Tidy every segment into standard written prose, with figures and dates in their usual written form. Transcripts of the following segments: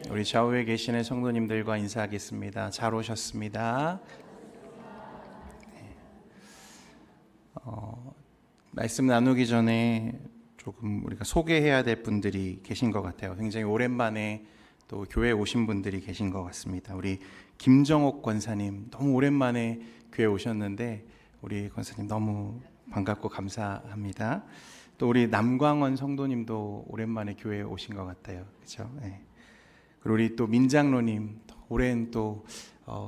우리 좌우에 계시는 성도님들과 인사하겠습니다. 잘 오셨습니다. 말씀 나누기 전에 조금 우리가 소개해야 될 분들이 계신 것 같아요. 굉장히 오랜만에 또 교회에 오신 분들이 계신 것 같습니다. 우리 김정옥 권사님 너무 오랜만에 교회에 오셨는데 우리 권사님 너무 반갑고 감사합니다. 또 우리 남광원 성도님도 오랜만에 교회에 오신 것 같아요. 그렇죠? 네. 그리고 우리 또 민장로님 오랜 또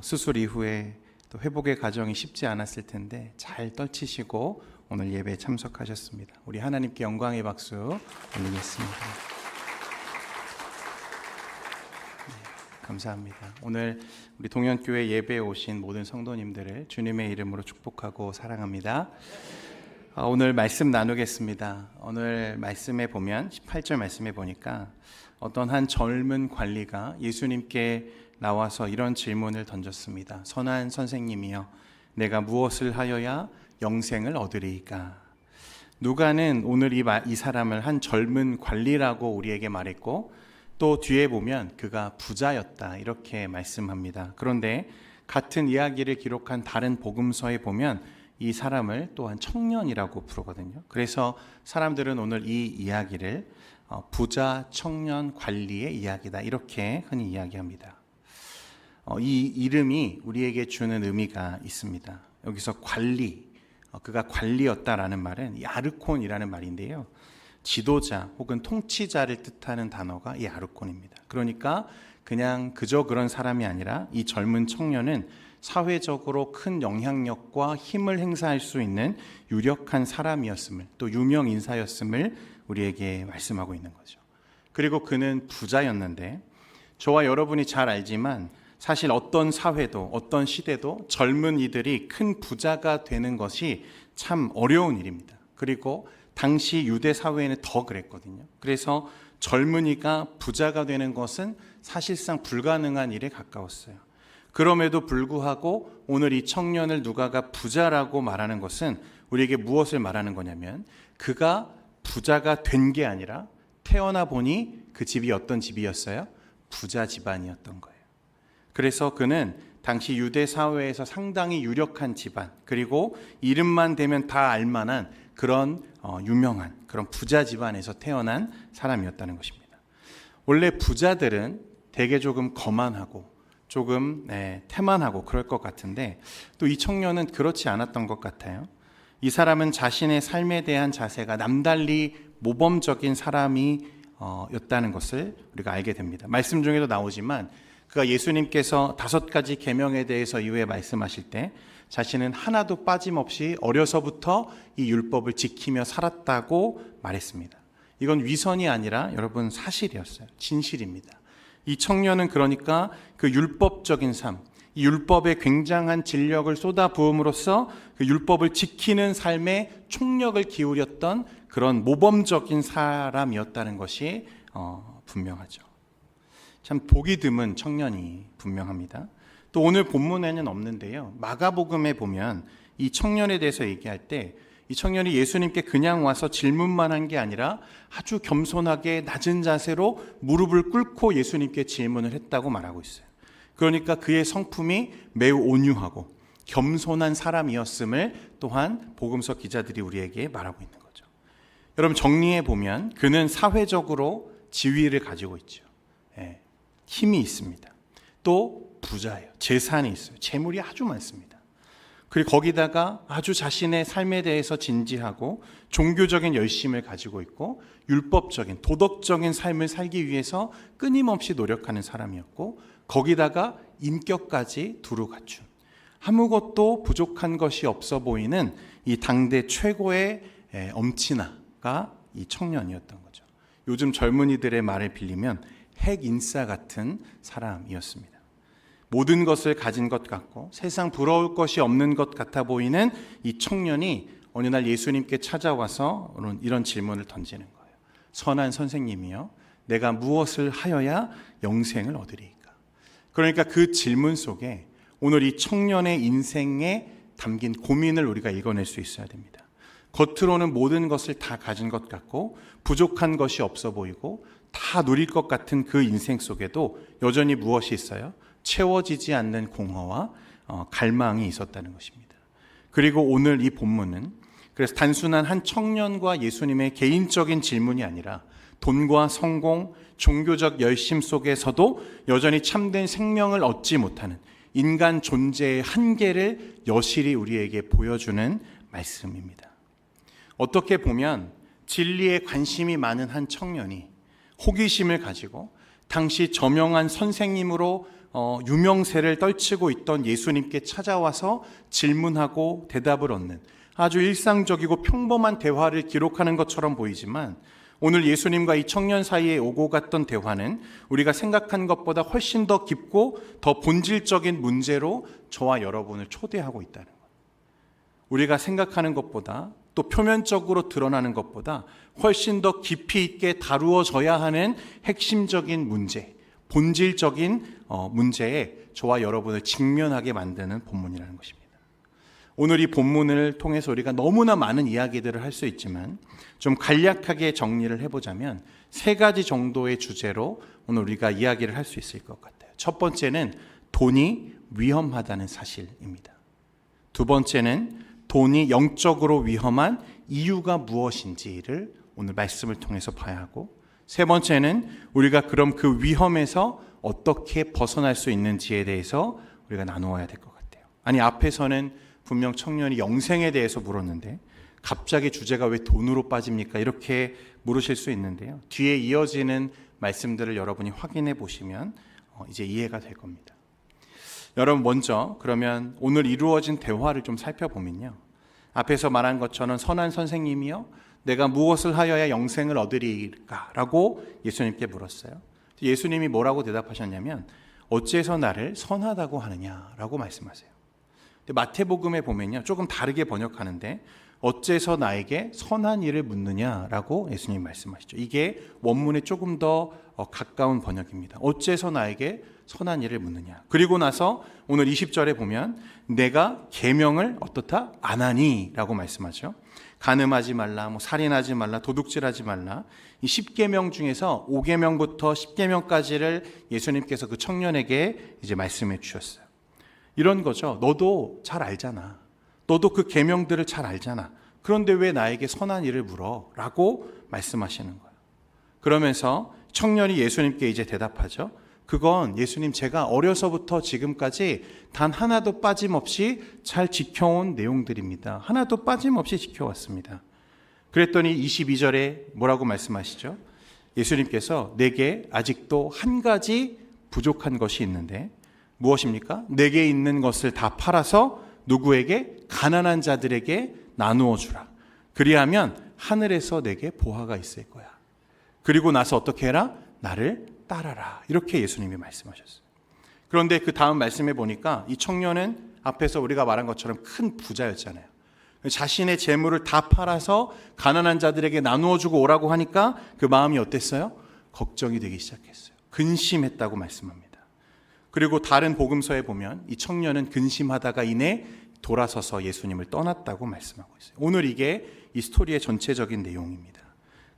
수술 이후에 또 회복의 과정이 쉽지 않았을 텐데 잘 떨치시고 오늘 예배에 참석하셨습니다. 우리 하나님께 영광의 박수 올리겠습니다. 네, 감사합니다. 오늘 우리 동현교회 예배에 오신 모든 성도님들을 주님의 이름으로 축복하고 사랑합니다. 오늘 말씀 나누겠습니다. 오늘 말씀에 보면 18절 말씀에 보니까 어떤 한 젊은 관리가 예수님께 나와서 이런 질문을 던졌습니다. 선한 선생님이여, 내가 무엇을 하여야 영생을 얻으리이까? 누가는 오늘 이 사람을 한 젊은 관리라고 우리에게 말했고 또 뒤에 보면 그가 부자였다 이렇게 말씀합니다. 그런데 같은 이야기를 기록한 다른 복음서에 보면 이 사람을 또한 청년이라고 부르거든요. 그래서 사람들은 오늘 이 이야기를 부자 청년 관리의 이야기다 이렇게 흔히 이야기합니다. 이 이름이 우리에게 주는 의미가 있습니다. 여기서 관리, 그가 관리였다라는 말은 이 아르콘이라는 말인데요. 지도자 혹은 통치자를 뜻하는 단어가 이 아르콘입니다. 그러니까 그냥 그저 그런 사람이 아니라 이 젊은 청년은 사회적으로 큰 영향력과 힘을 행사할 수 있는 유력한 사람이었음을, 또 유명 인사였음을 우리에게 말씀하고 있는 거죠. 그리고 그는 부자였는데 저와 여러분이 잘 알지만 사실 어떤 사회도 어떤 시대도 젊은 이들이 큰 부자가 되는 것이 참 어려운 일입니다. 그리고 당시 유대 사회에는 더 그랬거든요. 그래서 젊은이가 부자가 되는 것은 사실상 불가능한 일에 가까웠어요. 그럼에도 불구하고 오늘 이 청년을 누가가 부자라고 말하는 것은 우리에게 무엇을 말하는 거냐면 그가 부자가 된 게 아니라 태어나 보니 그 집이 어떤 집이었어요? 부자 집안이었던 거예요. 그래서 그는 당시 유대 사회에서 상당히 유력한 집안, 그리고 이름만 대면 다 알만한 그런 유명한 그런 부자 집안에서 태어난 사람이었다는 것입니다. 원래 부자들은 되게 조금 거만하고 조금 태만하고 그럴 것 같은데 또 이 청년은 그렇지 않았던 것 같아요. 이 사람은 자신의 삶에 대한 자세가 남달리 모범적인 사람이 였다는 것을 우리가 알게 됩니다. 말씀 중에도 나오지만 그가 예수님께서 5가지 계명에 대해서 이후에 말씀하실 때 자신은 하나도 빠짐없이 어려서부터 이 율법을 지키며 살았다고 말했습니다. 이건 위선이 아니라 여러분 사실이었어요. 진실입니다. 이 청년은 그러니까 그 율법적인 삶, 이 율법에 굉장한 진력을 쏟아부음으로써 그 율법을 지키는 삶에 총력을 기울였던 그런 모범적인 사람이었다는 것이 분명하죠. 참 보기 드문 청년이 분명합니다. 또 오늘 본문에는 없는데요. 마가복음에 보면 이 청년에 대해서 얘기할 때 이 청년이 예수님께 그냥 와서 질문만 한 게 아니라 아주 겸손하게 낮은 자세로 무릎을 꿇고 예수님께 질문을 했다고 말하고 있어요. 그러니까 그의 성품이 매우 온유하고 겸손한 사람이었음을 또한 복음서 기자들이 우리에게 말하고 있는 거죠. 여러분 정리해 보면 그는 사회적으로 지위를 가지고 있죠. 힘이 있습니다. 또 부자예요. 재산이 있어요. 재물이 아주 많습니다. 그리고 거기다가 아주 자신의 삶에 대해서 진지하고 종교적인 열심을 가지고 있고 율법적인 도덕적인 삶을 살기 위해서 끊임없이 노력하는 사람이었고 거기다가 인격까지 두루 갖춘 아무것도 부족한 것이 없어 보이는 이 당대 최고의 엄친아가 이 청년이었던 거죠. 요즘 젊은이들의 말을 빌리면 핵인싸 같은 사람이었습니다. 모든 것을 가진 것 같고 세상 부러울 것이 없는 것 같아 보이는 이 청년이 어느 날 예수님께 찾아와서 이런 질문을 던지는 거예요. 선한 선생님이여, 내가 무엇을 하여야 영생을 얻으리이까? 그러니까 그 질문 속에 오늘 이 청년의 인생에 담긴 고민을 우리가 읽어낼 수 있어야 됩니다. 겉으로는 모든 것을 다 가진 것 같고 부족한 것이 없어 보이고 다 누릴 것 같은 그 인생 속에도 여전히 무엇이 있어요? 채워지지 않는 공허와 갈망이 있었다는 것입니다. 그리고 오늘 이 본문은 그래서 단순한 한 청년과 예수님의 개인적인 질문이 아니라 돈과 성공, 종교적 열심 속에서도 여전히 참된 생명을 얻지 못하는 인간 존재의 한계를 여실히 우리에게 보여주는 말씀입니다. 어떻게 보면 진리에 관심이 많은 한 청년이 호기심을 가지고 당시 저명한 선생님으로 유명세를 떨치고 있던 예수님께 찾아와서 질문하고 대답을 얻는 아주 일상적이고 평범한 대화를 기록하는 것처럼 보이지만 오늘 예수님과 이 청년 사이에 오고 갔던 대화는 우리가 생각한 것보다 훨씬 더 깊고 더 본질적인 문제로 저와 여러분을 초대하고 있다는 것. 우리가 생각하는 것보다 또 표면적으로 드러나는 것보다 훨씬 더 깊이 있게 다루어져야 하는 핵심적인 문제, 본질적인 문제에 저와 여러분을 직면하게 만드는 본문이라는 것입니다. 오늘 이 본문을 통해서 우리가 너무나 많은 이야기들을 할 수 있지만 좀 간략하게 정리를 해보자면 세 가지 정도의 주제로 오늘 우리가 이야기를 할 수 있을 것 같아요. 첫 번째는 돈이 위험하다는 사실입니다. 두 번째는 돈이 영적으로 위험한 이유가 무엇인지를 오늘 말씀을 통해서 봐야 하고, 세 번째는 우리가 그럼 그 위험에서 어떻게 벗어날 수 있는지에 대해서 우리가 나누어야 될 것 같아요. 아니, 앞에서는 분명 청년이 영생에 대해서 물었는데 갑자기 주제가 왜 돈으로 빠집니까? 이렇게 물으실 수 있는데요. 뒤에 이어지는 말씀들을 여러분이 확인해 보시면 이제 이해가 될 겁니다. 여러분, 먼저 그러면 오늘 이루어진 대화를 좀 살펴보면요, 앞에서 말한 것처럼 선한 선생님이요, 내가 무엇을 하여야 영생을 얻으리까? 라고 예수님께 물었어요. 예수님이 뭐라고 대답하셨냐면 어째서 나를 선하다고 하느냐라고 말씀하세요. 마태복음에 보면요, 조금 다르게 번역하는데 어째서 나에게 선한 일을 묻느냐라고 예수님이 말씀하시죠. 이게 원문에 조금 더 가까운 번역입니다. 어째서 나에게 선한 일을 묻느냐. 그리고 나서 오늘 20절에 보면 내가 계명을 어떻다? 안 하니 라고 말씀하죠. 간음하지 말라, 살인하지 말라, 도둑질하지 말라. 이 10계명 중에서 5계명부터 10계명까지를 예수님께서 그 청년에게 이제 말씀해 주셨어요. 이런 거죠. 너도 잘 알잖아. 너도 그 계명들을 잘 알잖아. 그런데 왜 나에게 선한 일을 물어? 라고 말씀하시는 거예요. 그러면서 청년이 예수님께 이제 대답하죠. 그건 예수님, 제가 어려서부터 지금까지 단 하나도 빠짐없이 잘 지켜온 내용들입니다. 하나도 빠짐없이 지켜왔습니다. 그랬더니 22절에 뭐라고 말씀하시죠? 예수님께서 내게 아직도 한 가지 부족한 것이 있는데 무엇입니까? 내게 있는 것을 다 팔아서 누구에게? 가난한 자들에게 나누어 주라. 그리하면 하늘에서 내게 보화가 있을 거야. 그리고 나서 어떻게 해라? 나를 따라라. 이렇게 예수님이 말씀하셨어요. 그런데 그 다음 말씀에 보니까 이 청년은 앞에서 우리가 말한 것처럼 큰 부자였잖아요. 자신의 재물을 다 팔아서 가난한 자들에게 나누어 주고 오라고 하니까 그 마음이 어땠어요? 걱정이 되기 시작했어요. 근심했다고 말씀합니다. 그리고 다른 복음서에 보면 이 청년은 근심하다가 이내 돌아서서 예수님을 떠났다고 말씀하고 있어요. 오늘 이게 이 스토리의 전체적인 내용입니다.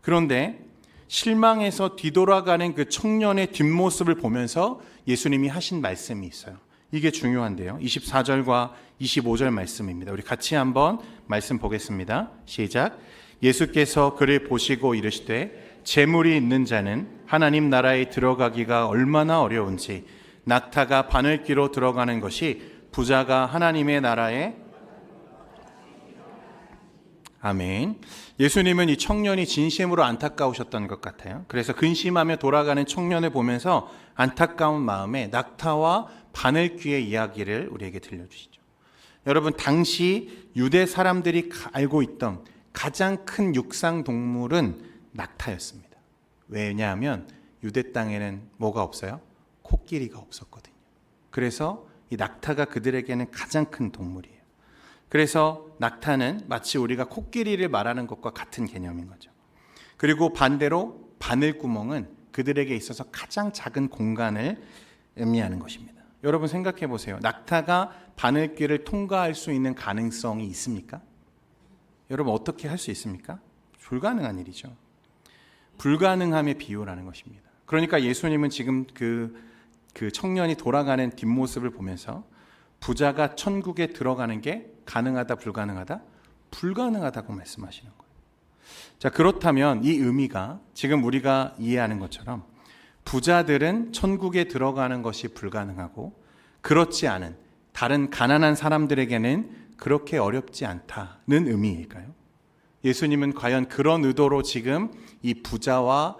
그런데 실망해서 뒤돌아가는 그 청년의 뒷모습을 보면서 예수님이 하신 말씀이 있어요. 이게 중요한데요. 24절과 25절 말씀입니다. 우리 같이 한번 말씀 보겠습니다. 시작. 예수께서 그를 보시고 이르시되 재물이 있는 자는 하나님 나라에 들어가기가 얼마나 어려운지 낙타가 바늘귀로 들어가는 것이 부자가 하나님의 나라에. 아멘. 예수님은 이 청년이 진심으로 안타까우셨던 것 같아요. 그래서 근심하며 돌아가는 청년을 보면서 안타까운 마음에 낙타와 바늘귀의 이야기를 우리에게 들려주시죠. 여러분, 당시 유대 사람들이 알고 있던 가장 큰 육상 동물은 낙타였습니다. 왜냐하면 유대 땅에는 뭐가 없어요? 코끼리가 없었거든요. 그래서 이 낙타가 그들에게는 가장 큰 동물이에요. 그래서 낙타는 마치 우리가 코끼리를 말하는 것과 같은 개념인 거죠. 그리고 반대로 바늘구멍은 그들에게 있어서 가장 작은 공간을 의미하는 것입니다. 여러분 생각해 보세요. 낙타가 바늘귀를 통과할 수 있는 가능성이 있습니까? 여러분 어떻게 할 수 있습니까? 불가능한 일이죠. 불가능함의 비유라는 것입니다. 그러니까 예수님은 지금 그 청년이 돌아가는 뒷모습을 보면서 부자가 천국에 들어가는 게 가능하다, 불가능하다? 불가능하다고 말씀하시는 거예요. 자, 그렇다면 이 의미가 지금 우리가 이해하는 것처럼 부자들은 천국에 들어가는 것이 불가능하고 그렇지 않은 다른 가난한 사람들에게는 그렇게 어렵지 않다는 의미일까요? 예수님은 과연 그런 의도로 지금 이 부자와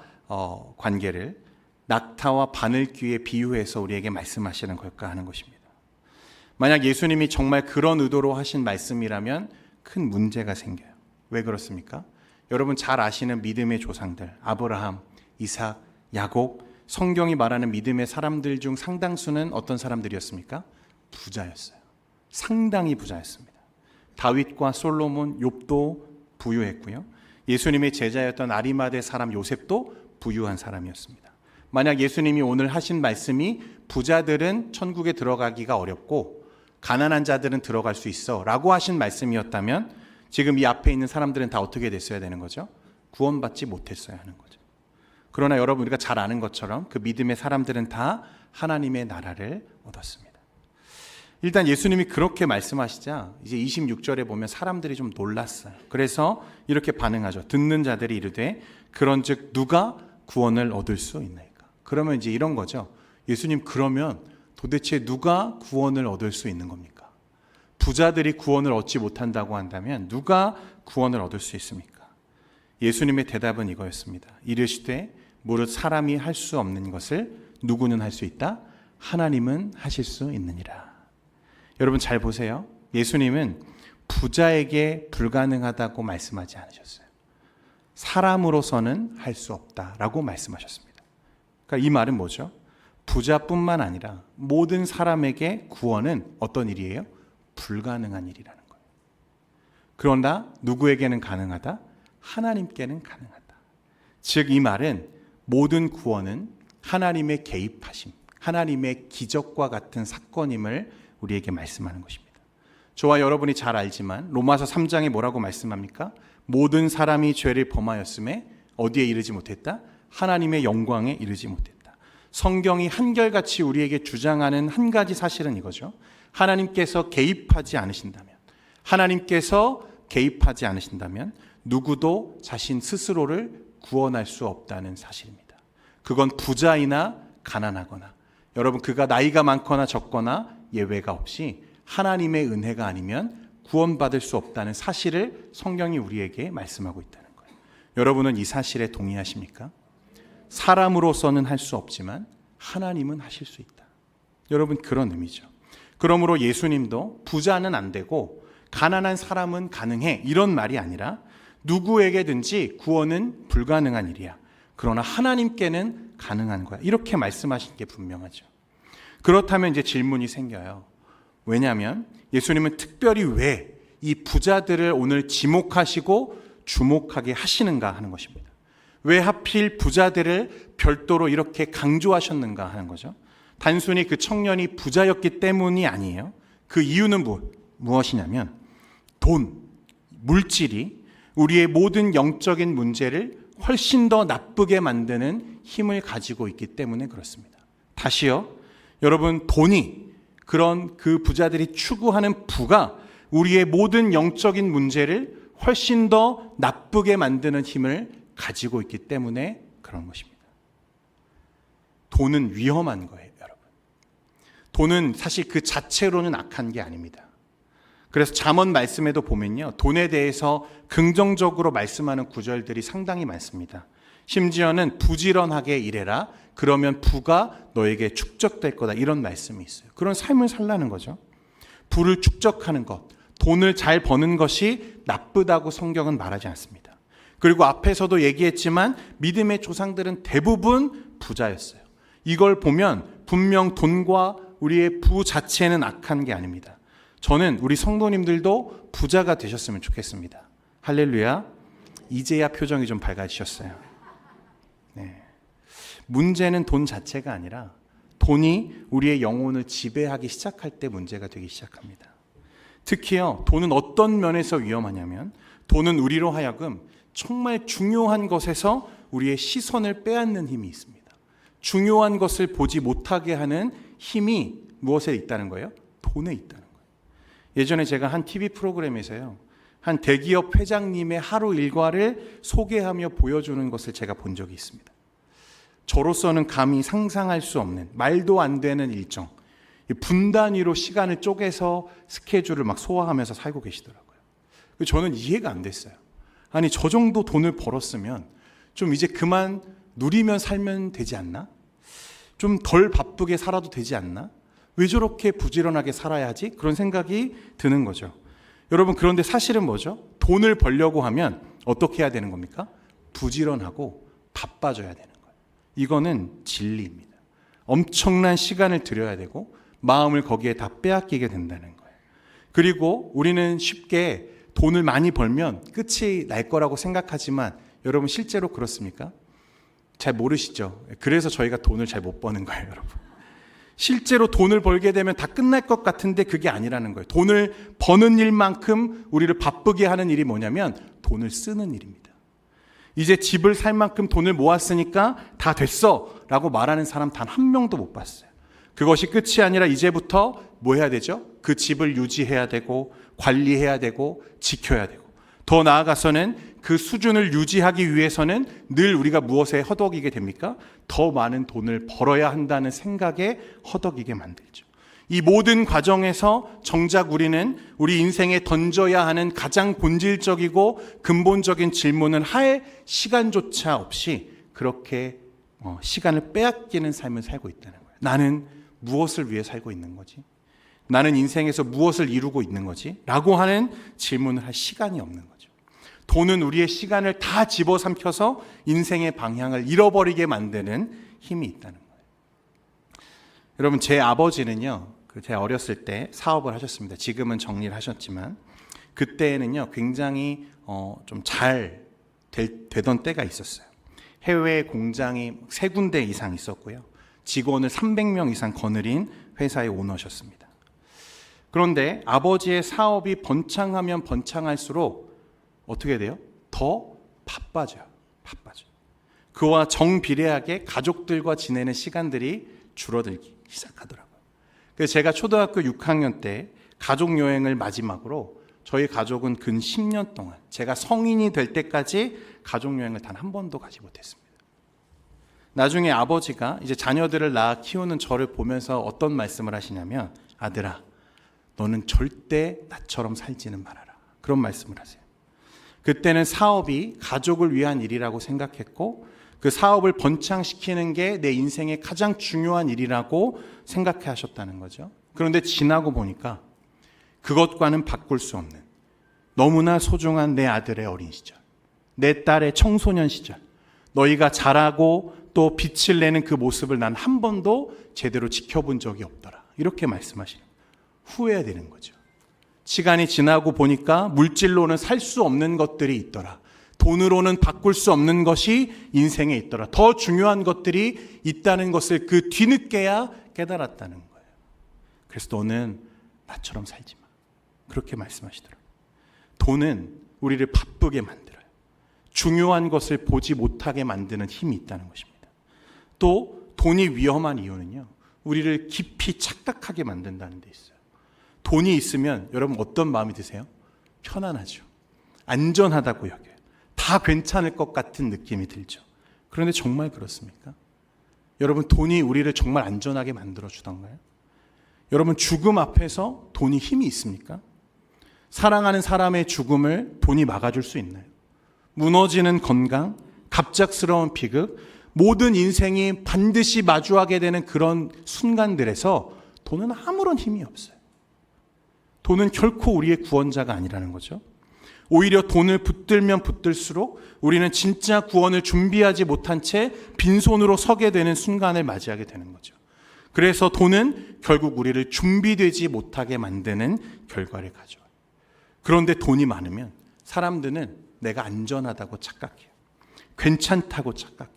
관계를 낙타와 바늘귀에 비유해서 우리에게 말씀하시는 걸까 하는 것입니다. 만약 예수님이 정말 그런 의도로 하신 말씀이라면 큰 문제가 생겨요. 왜 그렇습니까? 여러분 잘 아시는 믿음의 조상들, 아브라함, 이삭, 야곱, 성경이 말하는 믿음의 사람들 중 상당수는 어떤 사람들이었습니까? 부자였어요. 상당히 부자였습니다. 다윗과 솔로몬, 욥도 부유했고요. 예수님의 제자였던 아리마대 사람 요셉도 부유한 사람이었습니다. 만약 예수님이 오늘 하신 말씀이 부자들은 천국에 들어가기가 어렵고 가난한 자들은 들어갈 수 있어 라고 하신 말씀이었다면 지금 이 앞에 있는 사람들은 다 어떻게 됐어야 되는 거죠? 구원받지 못했어야 하는 거죠. 그러나 여러분 우리가 잘 아는 것처럼 그 믿음의 사람들은 다 하나님의 나라를 얻었습니다. 일단 예수님이 그렇게 말씀하시자 이제 26절에 보면 사람들이 좀 놀랐어요. 그래서 이렇게 반응하죠. 듣는 자들이 이르되 그런즉 누가 구원을 얻을 수 있나이까? 그러면 이제 이런 거죠. 예수님 그러면 도대체 누가 구원을 얻을 수 있는 겁니까? 부자들이 구원을 얻지 못한다고 한다면 누가 구원을 얻을 수 있습니까? 예수님의 대답은 이거였습니다. 이르시되 무릇 사람이 할 수 없는 것을 누구는 할 수 있다? 하나님은 하실 수 있느니라. 여러분 잘 보세요. 예수님은 부자에게 불가능하다고 말씀하지 않으셨어요. 사람으로서는 할 수 없다라고 말씀하셨습니다. 그러니까 이 말은 뭐죠? 부자뿐만 아니라 모든 사람에게 구원은 어떤 일이에요? 불가능한 일이라는 거예요. 그러나 누구에게는 가능하다? 하나님께는 가능하다. 즉 이 말은 모든 구원은 하나님의 개입하심, 하나님의 기적과 같은 사건임을 우리에게 말씀하는 것입니다. 저와 여러분이 잘 알지만 로마서 3장에 뭐라고 말씀합니까? 모든 사람이 죄를 범하였음에 어디에 이르지 못했다? 하나님의 영광에 이르지 못했다. 성경이 한결같이 우리에게 주장하는 한 가지 사실은 이거죠. 하나님께서 개입하지 않으신다면, 누구도 자신 스스로를 구원할 수 없다는 사실입니다. 그건 부자이나 가난하거나, 여러분 그가 나이가 많거나 적거나 예외가 없이 하나님의 은혜가 아니면 구원받을 수 없다는 사실을 성경이 우리에게 말씀하고 있다는 거예요. 여러분은 이 사실에 동의하십니까? 사람으로서는 할 수 없지만 하나님은 하실 수 있다. 여러분 그런 의미죠. 그러므로 예수님도 부자는 안 되고 가난한 사람은 가능해 이런 말이 아니라 누구에게든지 구원은 불가능한 일이야. 그러나 하나님께는 가능한 거야. 이렇게 말씀하신 게 분명하죠. 그렇다면 이제 질문이 생겨요. 왜냐하면 예수님은 특별히 왜 이 부자들을 오늘 지목하시고 주목하게 하시는가 하는 것입니다. 왜 하필 부자들을 별도로 이렇게 강조하셨는가 하는 거죠. 단순히 그 청년이 부자였기 때문이 아니에요. 그 이유는 무엇이냐면 돈, 물질이 우리의 모든 영적인 문제를 훨씬 더 나쁘게 만드는 힘을 가지고 있기 때문에 그렇습니다. 다시요. 여러분 돈이 그런 그 부자들이 추구하는 부가 우리의 모든 영적인 문제를 훨씬 더 나쁘게 만드는 힘을 가지고 있기 때문에 그런 것입니다. 돈은 위험한 거예요, 여러분. 돈은 사실 그 자체로는 악한 게 아닙니다. 그래서 잠언 말씀에도 보면요, 돈에 대해서 긍정적으로 말씀하는 구절들이 상당히 많습니다. 심지어는 부지런하게 일해라. 그러면 부가 너에게 축적될 거다. 이런 말씀이 있어요. 그런 삶을 살라는 거죠. 부를 축적하는 것, 돈을 잘 버는 것이 나쁘다고 성경은 말하지 않습니다. 그리고 앞에서도 얘기했지만 믿음의 조상들은 대부분 부자였어요. 이걸 보면 분명 돈과 우리의 부 자체는 악한 게 아닙니다. 저는 우리 성도님들도 부자가 되셨으면 좋겠습니다. 할렐루야. 이제야 표정이 좀 밝아지셨어요. 네. 문제는 돈 자체가 아니라 돈이 우리의 영혼을 지배하기 시작할 때 문제가 되기 시작합니다. 특히요, 돈은 어떤 면에서 위험하냐면 돈은 우리로 하여금 정말 중요한 것에서 우리의 시선을 빼앗는 힘이 있습니다. 중요한 것을 보지 못하게 하는 힘이 무엇에 있다는 거예요? 돈에 있다는 거예요. 예전에 제가 한 TV 프로그램에서요, 한 대기업 회장님의 하루 일과를 소개하며 보여주는 것을 제가 본 적이 있습니다. 저로서는 감히 상상할 수 없는, 말도 안 되는 일정, 분 단위로 시간을 쪼개서 스케줄을 막 소화하면서 살고 계시더라고요. 저는 이해가 안 됐어요. 아니, 저 정도 돈을 벌었으면 좀 이제 그만 누리면 살면 되지 않나? 좀 덜 바쁘게 살아도 되지 않나? 왜 저렇게 부지런하게 살아야 하지? 그런 생각이 드는 거죠. 여러분, 그런데 사실은 뭐죠? 돈을 벌려고 하면 어떻게 해야 되는 겁니까? 부지런하고 바빠져야 되는 거예요. 이거는 진리입니다. 엄청난 시간을 들여야 되고 마음을 거기에 다 빼앗기게 된다는 거예요. 그리고 우리는 쉽게 돈을 많이 벌면 끝이 날 거라고 생각하지만 여러분, 실제로 그렇습니까? 잘 모르시죠? 그래서 저희가 돈을 잘 못 버는 거예요, 여러분. 실제로 돈을 벌게 되면 다 끝날 것 같은데 그게 아니라는 거예요. 돈을 버는 일만큼 우리를 바쁘게 하는 일이 뭐냐면 돈을 쓰는 일입니다. 이제 집을 살 만큼 돈을 모았으니까 다 됐어 라고 말하는 사람 단 한 명도 못 봤어요. 그것이 끝이 아니라 이제부터 뭐 해야 되죠? 그 집을 유지해야 되고 관리해야 되고 지켜야 되고, 더 나아가서는 그 수준을 유지하기 위해서는 늘 우리가 무엇에 허덕이게 됩니까? 더 많은 돈을 벌어야 한다는 생각에 허덕이게 만들죠. 이 모든 과정에서 정작 우리는 우리 인생에 던져야 하는 가장 본질적이고 근본적인 질문을 할 시간조차 없이 그렇게 시간을 빼앗기는 삶을 살고 있다는 거예요. 나는 무엇을 위해 살고 있는 거지? 나는 인생에서 무엇을 이루고 있는 거지? 라고 하는 질문을 할 시간이 없는 거죠. 돈은 우리의 시간을 다 집어삼켜서 인생의 방향을 잃어버리게 만드는 힘이 있다는 거예요. 여러분, 제 아버지는요, 제가 어렸을 때 사업을 하셨습니다. 지금은 정리를 하셨지만 그때는요 굉장히 좀 잘 되던 때가 있었어요. 해외 공장이 3군데 이상 있었고요. 직원을 300명 이상 거느린 회사의 오너셨습니다. 그런데 아버지의 사업이 번창하면 번창할수록 어떻게 돼요? 더 바빠져요. 그와 정비례하게 가족들과 지내는 시간들이 줄어들기 시작하더라고요. 그래서 제가 초등학교 6학년 때 가족 여행을 마지막으로, 저희 가족은 근 10년 동안 제가 성인이 될 때까지 가족 여행을 단 한 번도 가지 못했습니다. 나중에 아버지가 이제 자녀들을 낳아 키우는 저를 보면서 어떤 말씀을 하시냐면, 아들아, 너는 절대 나처럼 살지는 말아라. 그런 말씀을 하세요. 그때는 사업이 가족을 위한 일이라고 생각했고 그 사업을 번창시키는 게 내 인생의 가장 중요한 일이라고 생각해 하셨다는 거죠. 그런데 지나고 보니까 그것과는 바꿀 수 없는 너무나 소중한 내 아들의 어린 시절, 내 딸의 청소년 시절, 너희가 자라고 또 빛을 내는 그 모습을 난 한 번도 제대로 지켜본 적이 없더라. 이렇게 말씀하시는 거예요. 후회되는 거죠. 시간이 지나고 보니까 물질로는 살 수 없는 것들이 있더라. 돈으로는 바꿀 수 없는 것이 인생에 있더라. 더 중요한 것들이 있다는 것을 그 뒤늦게야 깨달았다는 거예요. 그래서 너는 나처럼 살지 마. 그렇게 말씀하시더라고요. 돈은 우리를 바쁘게 만들어요. 중요한 것을 보지 못하게 만드는 힘이 있다는 것입니다. 또 돈이 위험한 이유는요, 우리를 깊이 착각하게 만든다는 데 있어요. 돈이 있으면 여러분 어떤 마음이 드세요? 편안하죠. 안전하다고 여겨요. 다 괜찮을 것 같은 느낌이 들죠. 그런데 정말 그렇습니까? 여러분, 돈이 우리를 정말 안전하게 만들어 주던가요? 여러분, 죽음 앞에서 돈이 힘이 있습니까? 사랑하는 사람의 죽음을 돈이 막아줄 수 있나요? 무너지는 건강, 갑작스러운 비극, 모든 인생이 반드시 마주하게 되는 그런 순간들에서 돈은 아무런 힘이 없어요. 돈은 결코 우리의 구원자가 아니라는 거죠. 오히려 돈을 붙들면 붙들수록 우리는 진짜 구원을 준비하지 못한 채 빈손으로 서게 되는 순간을 맞이하게 되는 거죠. 그래서 돈은 결국 우리를 준비되지 못하게 만드는 결과를 가져와요. 그런데 돈이 많으면 사람들은 내가 안전하다고 착각해요. 괜찮다고 착각해요.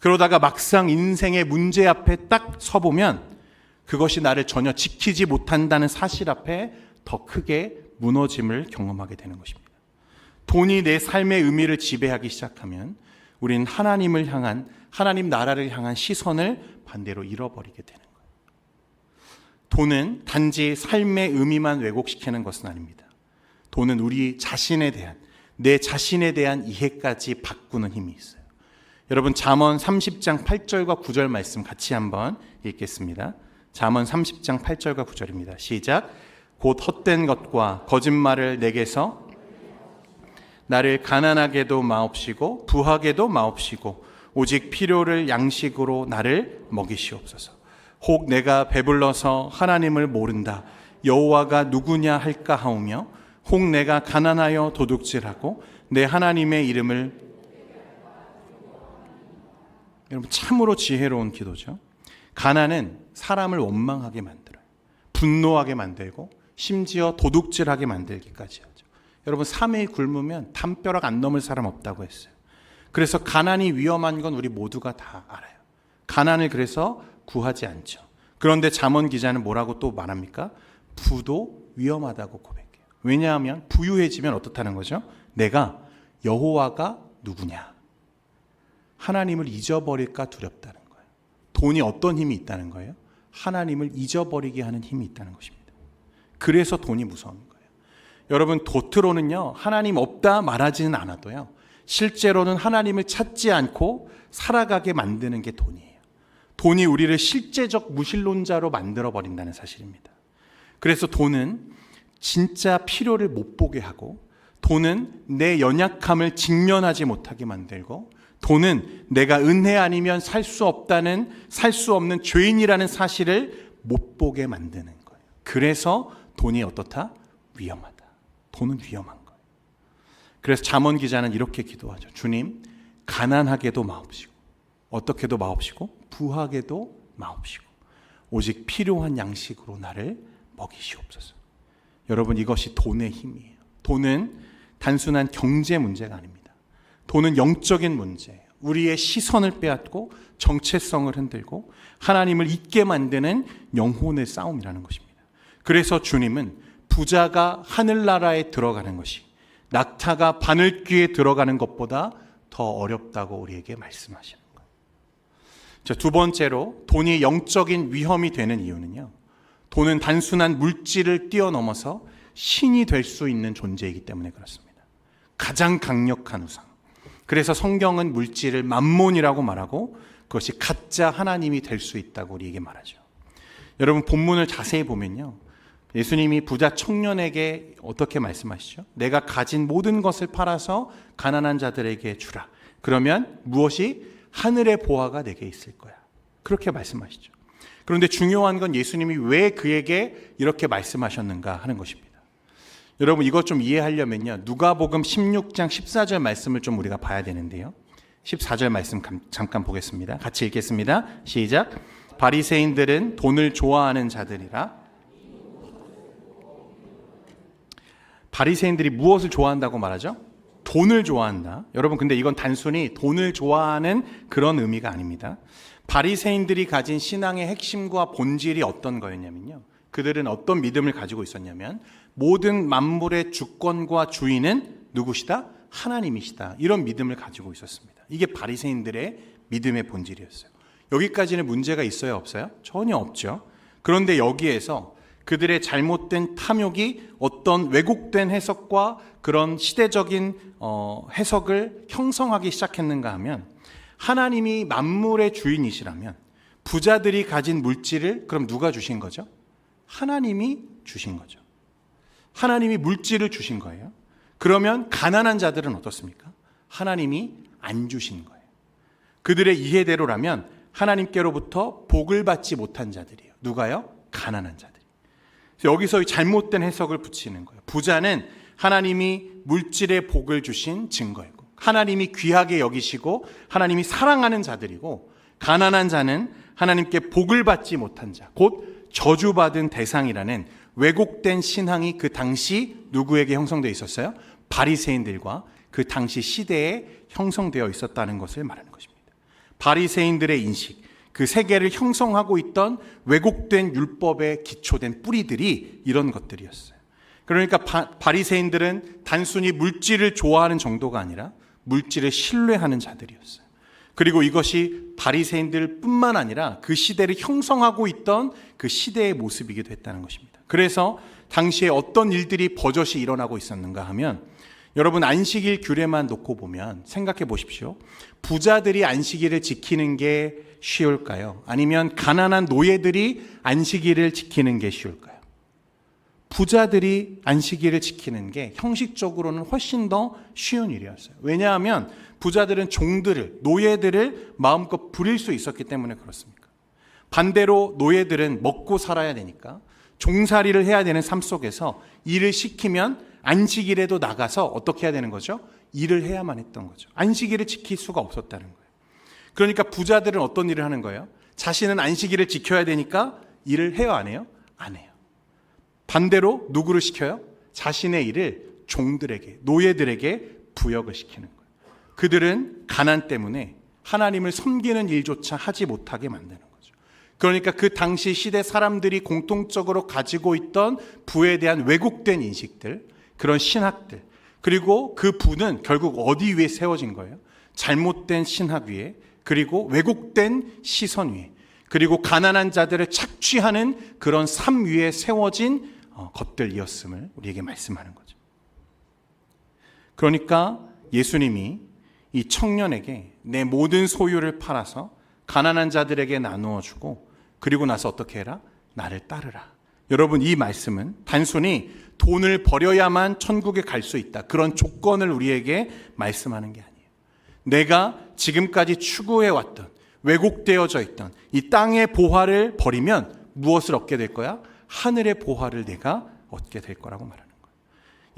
그러다가 막상 인생의 문제 앞에 딱 서보면 그것이 나를 전혀 지키지 못한다는 사실 앞에 더 크게 무너짐을 경험하게 되는 것입니다. 돈이 내 삶의 의미를 지배하기 시작하면 우리는 하나님을 향한, 하나님 나라를 향한 시선을 반대로 잃어버리게 되는 거예요. 돈은 단지 삶의 의미만 왜곡시키는 것은 아닙니다. 돈은 우리 자신에 대한, 내 자신에 대한 이해까지 바꾸는 힘이 있어요. 여러분, 잠언 30장 8절과 9절 말씀 같이 한번 읽겠습니다. 잠언 30장 8절과 9절입니다. 시작. 곧 헛된 것과 거짓말을 내게서 나를 가난하게도 마옵시고 부하게도 마옵시고 오직 필요를 양식으로 나를 먹이시옵소서. 혹 내가 배불러서 하나님을 모른다 여호와가 누구냐 할까 하오며 혹 내가 가난하여 도둑질하고 내 하나님의 이름을. 여러분, 참으로 지혜로운 기도죠. 가난은 사람을 원망하게 만들어요. 분노하게 만들고 심지어 도둑질하게 만들기까지 하죠. 여러분, 3일 굶으면 담벼락 안 넘을 사람 없다고 했어요. 그래서 가난이 위험한 건 우리 모두가 다 알아요. 가난을 그래서 구하지 않죠. 그런데 잠언 기자는 뭐라고 또 말합니까? 부도 위험하다고 고백해요. 왜냐하면 부유해지면 어떻다는 거죠? 내가 여호와가 누구냐? 하나님을 잊어버릴까 두렵다는 거예요. 돈이 어떤 힘이 있다는 거예요? 하나님을 잊어버리게 하는 힘이 있다는 것입니다. 그래서 돈이 무서운 거예요. 여러분, 겉으로는요 하나님 없다 말하지는 않아도요 실제로는 하나님을 찾지 않고 살아가게 만드는 게 돈이에요. 돈이 우리를 실제적 무신론자로 만들어버린다는 사실입니다. 그래서 돈은 진짜 필요를 못 보게 하고, 돈은 내 연약함을 직면하지 못하게 만들고, 돈은 내가 은혜 아니면 살 수 없다는, 살 수 없는 죄인이라는 사실을 못 보게 만드는 거예요. 그래서 돈이 어떻다? 위험하다. 돈은 위험한 거예요. 그래서 잠언 기자는 이렇게 기도하죠. 주님, 가난하게도 마옵시고, 어떻게도 마옵시고, 부하게도 마옵시고, 오직 필요한 양식으로 나를 먹이시옵소서. 여러분, 이것이 돈의 힘이에요. 돈은 단순한 경제 문제가 아닙니다. 돈은 영적인 문제예요. 우리의 시선을 빼앗고 정체성을 흔들고 하나님을 잊게 만드는 영혼의 싸움이라는 것입니다. 그래서 주님은 부자가 하늘나라에 들어가는 것이 낙타가 바늘귀에 들어가는 것보다 더 어렵다고 우리에게 말씀하시는 거예요. 두 번째로 돈이 영적인 위험이 되는 이유는요, 돈은 단순한 물질을 뛰어넘어서 신이 될 수 있는 존재이기 때문에 그렇습니다. 가장 강력한 우상. 그래서 성경은 물질을 맘몬이라고 말하고 그것이 가짜 하나님이 될 수 있다고 우리에게 말하죠. 여러분, 본문을 자세히 보면요, 예수님이 부자 청년에게 어떻게 말씀하시죠? 내가 가진 모든 것을 팔아서 가난한 자들에게 주라. 그러면 무엇이? 하늘의 보화가 내게 있을 거야. 그렇게 말씀하시죠. 그런데 중요한 건 예수님이 왜 그에게 이렇게 말씀하셨는가 하는 것입니다. 여러분, 이것 좀 이해하려면요, 누가복음 16장 14절 말씀을 좀 우리가 봐야 되는데요. 14절 말씀 잠깐 보겠습니다. 같이 읽겠습니다. 시작. 바리새인들은 돈을 좋아하는 자들이라. 바리새인들이 무엇을 좋아한다고 말하죠? 돈을 좋아한다. 여러분, 근데 이건 단순히 돈을 좋아하는 그런 의미가 아닙니다. 바리새인들이 가진 신앙의 핵심과 본질이 어떤 거였냐면요, 그들은 어떤 믿음을 가지고 있었냐면 모든 만물의 주권과 주인은 누구시다? 하나님이시다. 이런 믿음을 가지고 있었습니다. 이게 바리새인들의 믿음의 본질이었어요. 여기까지는 문제가 있어요, 없어요? 전혀 없죠. 그런데 여기에서 그들의 잘못된 탐욕이 어떤 왜곡된 해석과 그런 시대적인 해석을 형성하기 시작했는가 하면, 하나님이 만물의 주인이시라면 부자들이 가진 물질을 그럼 누가 주신 거죠? 하나님이 주신 거죠. 하나님이 물질을 주신 거예요. 그러면 가난한 자들은 어떻습니까? 하나님이 안 주신 거예요. 그들의 이해대로라면 하나님께로부터 복을 받지 못한 자들이에요. 누가요? 가난한 자들. 여기서 잘못된 해석을 붙이는 거예요. 부자는 하나님이 물질의 복을 주신 증거이고, 하나님이 귀하게 여기시고 하나님이 사랑하는 자들이고, 가난한 자는 하나님께 복을 받지 못한 자, 곧 저주받은 대상이라는 왜곡된 신앙이 그 당시 누구에게 형성되어 있었어요? 바리새인들과 그 당시 시대에 형성되어 있었다는 것을 말하는 것입니다. 바리새인들의 인식, 그 세계를 형성하고 있던 왜곡된 율법에 기초된 뿌리들이 이런 것들이었어요. 그러니까 바리새인들은 단순히 물질을 좋아하는 정도가 아니라 물질을 신뢰하는 자들이었어요. 그리고 이것이 바리새인들뿐만 아니라 그 시대를 형성하고 있던 그 시대의 모습이기도 했다는 것입니다. 그래서 당시에 어떤 일들이 버젓이 일어나고 있었는가 하면, 여러분 안식일 규례만 놓고 보면 생각해 보십시오. 부자들이 안식일을 지키는 게 쉬울까요? 아니면 가난한 노예들이 안식일을 지키는 게 쉬울까요? 부자들이 안식일을 지키는 게 형식적으로는 훨씬 더 쉬운 일이었어요. 왜냐하면 부자들은 종들을, 노예들을 마음껏 부릴 수 있었기 때문에 그렇습니까? 반대로 노예들은 먹고 살아야 되니까 종살이를 해야 되는 삶 속에서 일을 시키면 안식일에도 나가서 어떻게 해야 되는 거죠? 일을 해야만 했던 거죠. 안식일을 지킬 수가 없었다는 거예요. 그러니까 부자들은 어떤 일을 하는 거예요? 자신은 안식일을 지켜야 되니까 일을 해요, 안 해요? 안 해요. 반대로 누구를 시켜요? 자신의 일을 종들에게, 노예들에게 부역을 시키는 거예요. 그들은 가난 때문에 하나님을 섬기는 일조차 하지 못하게 만드는 거죠. 그러니까 그 당시 시대 사람들이 공통적으로 가지고 있던 부에 대한 왜곡된 인식들, 그런 신학들, 그리고 그 부는 결국 어디 위에 세워진 거예요? 잘못된 신학 위에, 그리고 왜곡된 시선 위에, 그리고 가난한 자들을 착취하는 그런 삶 위에 세워진 것들이었음을 우리에게 말씀하는 거죠. 그러니까 예수님이 이 청년에게 내 모든 소유를 팔아서 가난한 자들에게 나누어 주고, 그리고 나서 어떻게 해라? 나를 따르라. 여러분, 이 말씀은 단순히 돈을 버려야만 천국에 갈 수 있다, 그런 조건을 우리에게 말씀하는 게 아니에요. 내가 지금까지 추구해왔던, 왜곡되어져 있던 이 땅의 보화를 버리면 무엇을 얻게 될 거야? 하늘의 보화를 내가 얻게 될 거라고 말하는 거예요.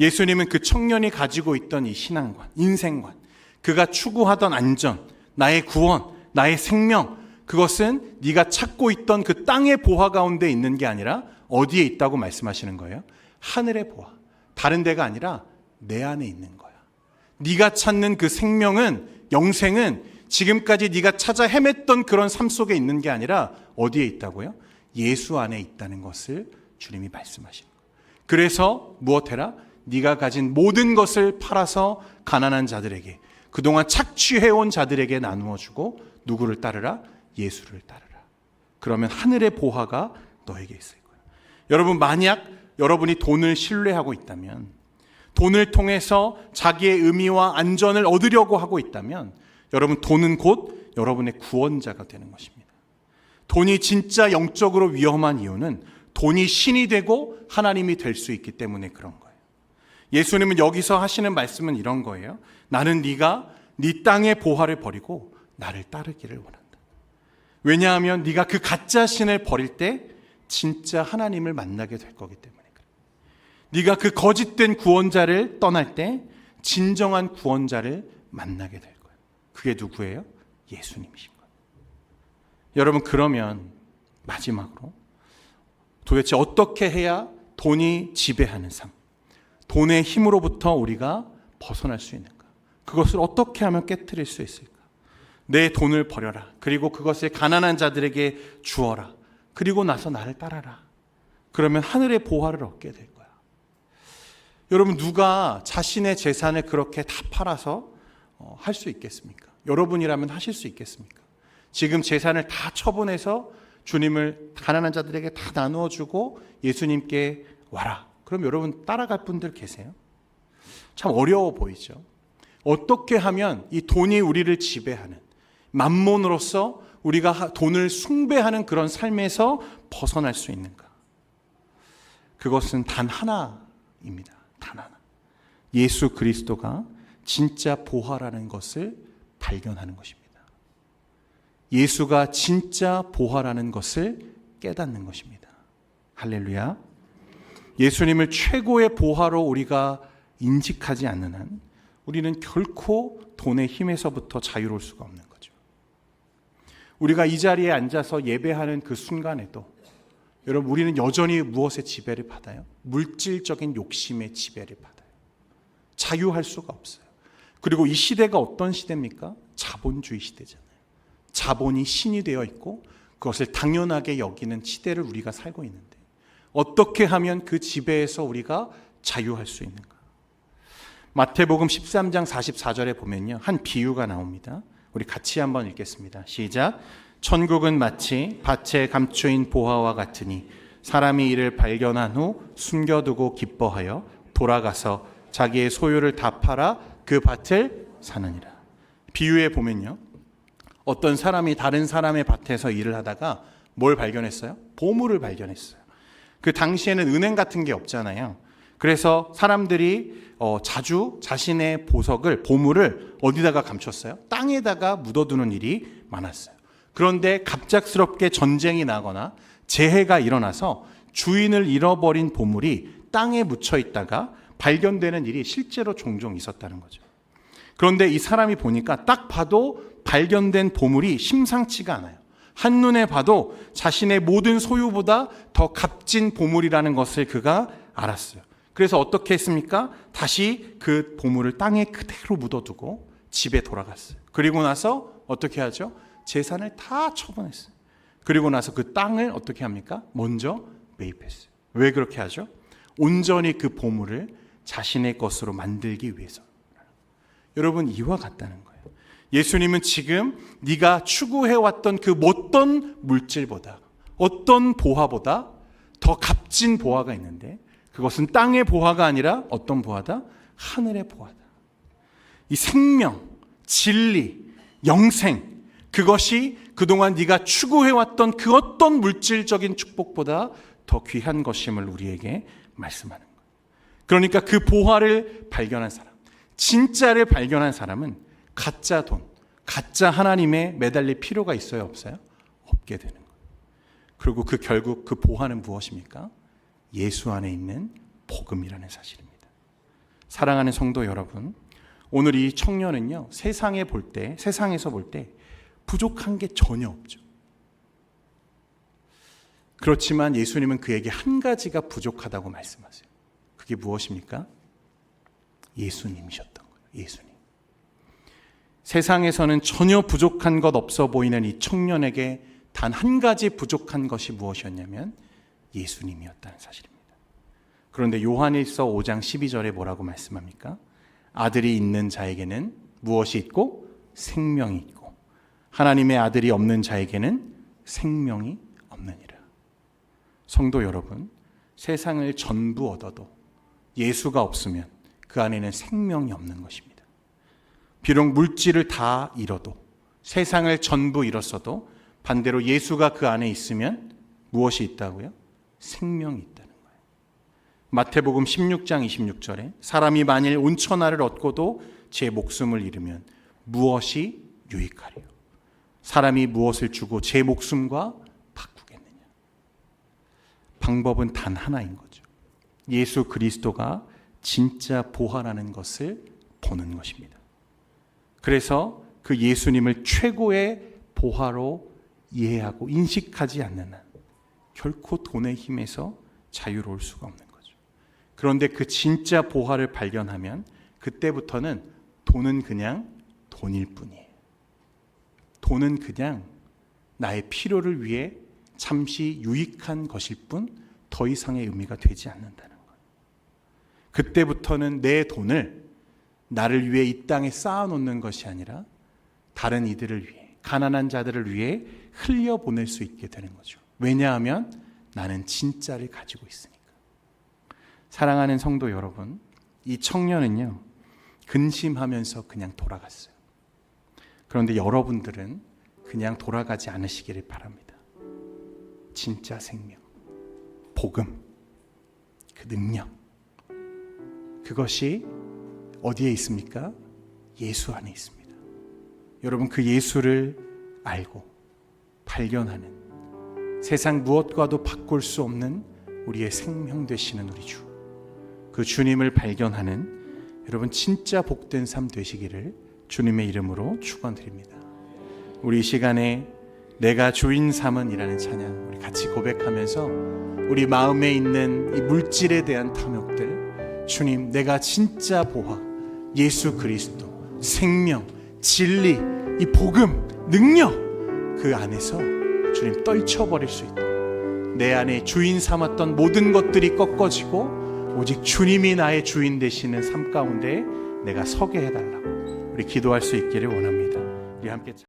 예수님은 그 청년이 가지고 있던 이 신앙관, 인생관, 그가 추구하던 안전, 나의 구원, 나의 생명, 그것은 네가 찾고 있던 그 땅의 보화 가운데 있는 게 아니라 어디에 있다고 말씀하시는 거예요? 하늘의 보화, 다른 데가 아니라 내 안에 있는 거야. 네가 찾는 그 생명은, 영생은 지금까지 네가 찾아 헤맸던 그런 삶 속에 있는 게 아니라 어디에 있다고요? 예수 안에 있다는 것을 주님이 말씀하시는 거예요. 그래서 무엇해라? 네가 가진 모든 것을 팔아서 가난한 자들에게, 그동안 착취해온 자들에게 나누어 주고 누구를 따르라? 예수를 따르라. 그러면 하늘의 보화가 너에게 있을 거예요. 여러분, 만약 여러분이 돈을 신뢰하고 있다면, 돈을 통해서 자기의 의미와 안전을 얻으려고 하고 있다면, 여러분, 돈은 곧 여러분의 구원자가 되는 것입니다. 돈이 진짜 영적으로 위험한 이유는 돈이 신이 되고 하나님이 될 수 있기 때문에 그런 거예요. 예수님은 여기서 하시는 말씀은 이런 거예요. 나는 네가 네 땅의 보화를 버리고 나를 따르기를 원한다. 왜냐하면 네가 그 가짜 신을 버릴 때 진짜 하나님을 만나게 될 거기 때문에 그래. 네가 그 거짓된 구원자를 떠날 때 진정한 구원자를 만나게 될 거예요. 그게 누구예요? 예수님이신 거예요. 여러분, 그러면 마지막으로 도대체 어떻게 해야 돈이 지배하는 삶, 돈의 힘으로부터 우리가 벗어날 수 있는가? 그것을 어떻게 하면 깨트릴 수 있을까? 내 돈을 버려라. 그리고 그것을 가난한 자들에게 주어라. 그리고 나서 나를 따라라. 그러면 하늘의 보화를 얻게 될 거야. 여러분, 누가 자신의 재산을 그렇게 다 팔아서 할 수 있겠습니까? 여러분이라면 하실 수 있겠습니까? 지금 재산을 다 처분해서 주님을 가난한 자들에게 다 나누어 주고 예수님께 와라. 그럼 여러분 따라갈 분들 계세요? 참 어려워 보이죠? 어떻게 하면 이 돈이 우리를 지배하는, 만몬으로서 우리가 돈을 숭배하는 그런 삶에서 벗어날 수 있는가? 그것은 단 하나입니다. 단 하나. 예수 그리스도가 진짜 보화라는 것을 발견하는 것입니다. 예수가 진짜 보화라는 것을 깨닫는 것입니다. 할렐루야. 예수님을 최고의 보화로 우리가 인식하지 않는 한 우리는 결코 돈의 힘에서부터 자유로울 수가 없는 거죠. 우리가 이 자리에 앉아서 예배하는 그 순간에도 여러분, 우리는 여전히 무엇의 지배를 받아요? 물질적인 욕심의 지배를 받아요. 자유할 수가 없어요. 그리고 이 시대가 어떤 시대입니까? 자본주의 시대잖아요. 자본이 신이 되어 있고 그것을 당연하게 여기는 시대를 우리가 살고 있는데, 어떻게 하면 그 지배에서 우리가 자유할 수 있는가? 마태복음 13장 44절에 보면요, 한 비유가 나옵니다. 우리 같이 한번 읽겠습니다. 시작. 천국은 마치 밭에 감추인 보화와 같으니 사람이 이를 발견한 후 숨겨두고 기뻐하여 돌아가서 자기의 소유를 다 팔아 그 밭을 사느니라. 비유에 보면요, 어떤 사람이 다른 사람의 밭에서 일을 하다가 뭘 발견했어요? 보물을 발견했어요. 그 당시에는 은행 같은 게 없잖아요. 그래서 사람들이 자주 자신의 보물을 어디다가 감췄어요? 땅에다가 묻어두는 일이 많았어요. 그런데 갑작스럽게 전쟁이 나거나 재해가 일어나서 주인을 잃어버린 보물이 땅에 묻혀 있다가 발견되는 일이 실제로 종종 있었다는 거죠. 그런데 이 사람이 보니까 딱 봐도 발견된 보물이 심상치가 않아요. 한눈에 봐도 자신의 모든 소유보다 더 값진 보물이라는 것을 그가 알았어요. 그래서 어떻게 했습니까? 다시 그 보물을 땅에 그대로 묻어두고 집에 돌아갔어요. 그리고 나서 어떻게 하죠? 재산을 다 처분했어요. 그리고 나서 그 땅을 어떻게 합니까? 먼저 매입했어요. 왜 그렇게 하죠? 온전히 그 보물을 자신의 것으로 만들기 위해서. 여러분, 이와 같다는 거예요. 예수님은 지금 네가 추구해왔던 그 어떤 물질보다, 어떤 보화보다 더 값진 보화가 있는데, 그것은 땅의 보화가 아니라 어떤 보화다? 하늘의 보화다. 이 생명, 진리, 영생, 그것이 그동안 네가 추구해왔던 그 어떤 물질적인 축복보다 더 귀한 것임을 우리에게 말씀하는 거예요. 그러니까 그 보화를 발견한 사람, 진짜를 발견한 사람은 가짜 돈, 가짜 하나님에 매달릴 필요가 있어요, 없어요? 없게 되는 거예요. 그리고 결국 그 보화는 무엇입니까? 예수 안에 있는 복음이라는 사실입니다. 사랑하는 성도 여러분, 오늘 이 청년은요, 세상에서 볼 때 부족한 게 전혀 없죠. 그렇지만 예수님은 그에게 한 가지가 부족하다고 말씀하세요. 그게 무엇입니까? 예수님이셨던 거예요. 예수님. 세상에서는 전혀 부족한 것 없어 보이는 이 청년에게 단 한 가지 부족한 것이 무엇이었냐면 예수님이었다는 사실입니다. 그런데 요한일서 5장 12절에 뭐라고 말씀합니까? 아들이 있는 자에게는 무엇이 있고? 생명이 있고 하나님의 아들이 없는 자에게는 생명이 없느니라. 성도 여러분, 세상을 전부 얻어도 예수가 없으면 그 안에는 생명이 없는 것입니다. 비록 물질을 다 잃어도, 세상을 전부 잃었어도 반대로 예수가 그 안에 있으면 무엇이 있다고요? 생명이 있다는 거예요. 마태복음 16장 26절에 사람이 만일 온 천하를 얻고도 제 목숨을 잃으면 무엇이 유익하리요? 사람이 무엇을 주고 제 목숨과 바꾸겠느냐? 방법은 단 하나인 거죠. 예수 그리스도가 진짜 보화라는 것을 보는 것입니다. 그래서 그 예수님을 최고의 보화로 이해하고 인식하지 않는 한 결코 돈의 힘에서 자유로울 수가 없는 거죠. 그런데 그 진짜 보화를 발견하면 그때부터는 돈은 그냥 돈일 뿐이에요. 돈은 그냥 나의 필요를 위해 잠시 유익한 것일 뿐 더 이상의 의미가 되지 않는다는 거예요. 그때부터는 내 돈을 나를 위해 이 땅에 쌓아놓는 것이 아니라 다른 이들을 위해, 가난한 자들을 위해 흘려보낼 수 있게 되는 거죠. 왜냐하면 나는 진짜를 가지고 있으니까. 사랑하는 성도 여러분, 이 청년은요, 근심하면서 그냥 돌아갔어요. 그런데 여러분들은 그냥 돌아가지 않으시기를 바랍니다. 진짜 생명, 복음, 그 능력, 그것이 어디에 있습니까? 예수 안에 있습니다. 여러분, 그 예수를 알고 발견하는, 세상 무엇과도 바꿀 수 없는 우리의 생명 되시는 우리 주, 그 주님을 발견하는 여러분 진짜 복된 삶 되시기를 주님의 이름으로 축원드립니다. 우리 이 시간에 내가 주인 삼은이라는 찬양 우리 같이 고백하면서 우리 마음에 있는 이 물질에 대한 탐욕들, 주님, 내가 진짜 보화, 예수 그리스도, 생명, 진리, 이 복음, 능력, 그 안에서 주님 떨쳐버릴 수 있도록 내 안에 주인 삼았던 모든 것들이 꺾어지고 오직 주님이 나의 주인 되시는 삶 가운데 내가 서게 해달라고 우리 기도할 수 있기를 원합니다. 우리 함께